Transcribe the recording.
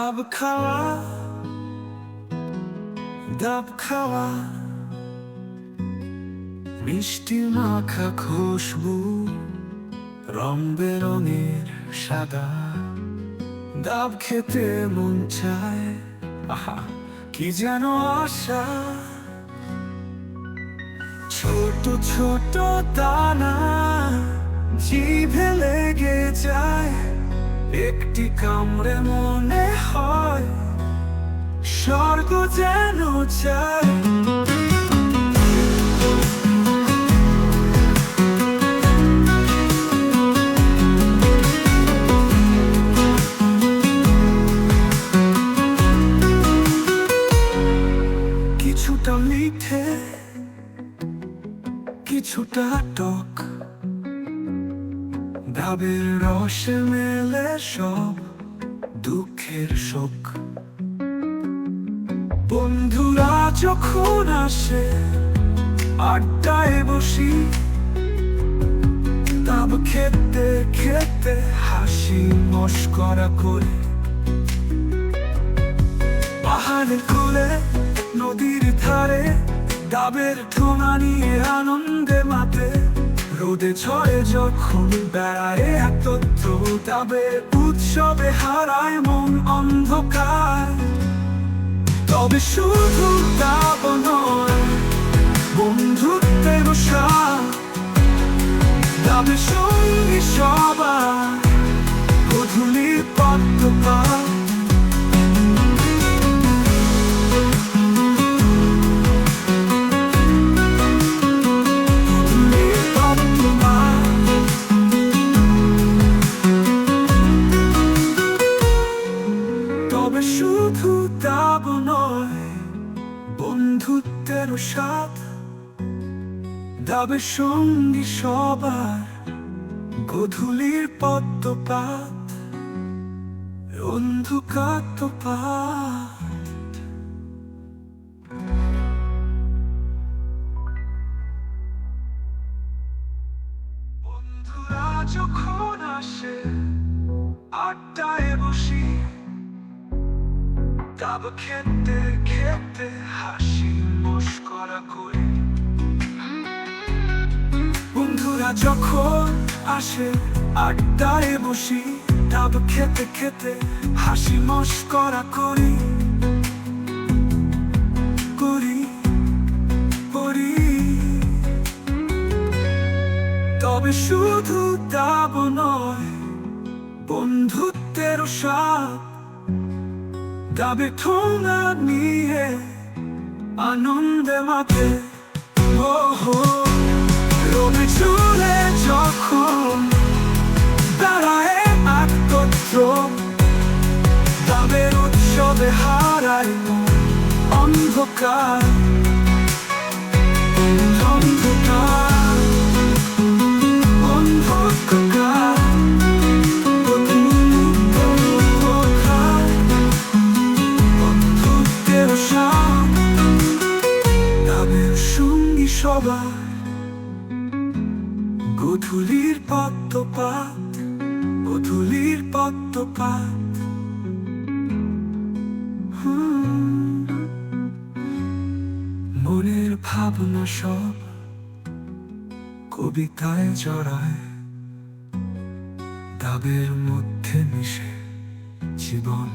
ডাব খাওয়া, ডাব খাওয়া, মিষ্টি মাখা খুশবু, রং বেরঙের সাদা। ডাব খেতে মন চায়, আহা কি যেন আশা। ছোট ছোট দানা জিভে লেগে যায়, একটি কামড়ে মনে হয় স্বর্গ যেন চায়। কিছুটা মিঠে, কিছুটা টক, ডাবের রসে মেলে সব দুঃখের শোক। বন্ধুরা যখন আসে আড্ডায় বসি, ডাব খেতে খেতে হাসি মশকরা করে। পাহাড়ের কোলে নদীর ধারে ডাবের ঠোঙা নিয়ে আনন্দে মাতে। রোদে ঝড়ে যখন বেড়ায় একত্র, ডাবের উৎসবে হারায় মন অন্ধকার। তবে শুধু ডাব নয়, বন্ধুত্বের স্বাদ, ডাবের সঙ্গী সবার গধূলির পদ্ম পার। তবে শুধু ডাব নয়, বন্ধুত্বের স্বাদ, ডাবের সঙ্গী সবার গধূলির পদ্মপাত, অন্ধকার তো পাত। বন্ধুরা যখন আসে আড্ডায় বসি, ডাব খেতে খেতে হাসি মশকরা করি। বন্ধুরা যখন আসে আড্ডায় বসি, ডাব খেতে খেতে হাসি মশকরা করি করি করি। তবে শুধু ডাব নয়, বন্ধুত্বের স্বাদ, ডাবের ঠোঙা নিয়ে আনন্দে মাতে। রবি চুলে যখন দাঁড়ায় একত্র, ডাবের উৎসবে হারায় অন্ধকার অন্ধকার অন্ধকার। বন্ধুত্বের স্বাদ, ডাবের সঙ্গী সবার গধূলির পদ্মপাত, গধূলির পদ্মপাত। মনের ভাবনা সব কবিতায় জড়ায়, ডাবের মধ্যে মিশে জীবন।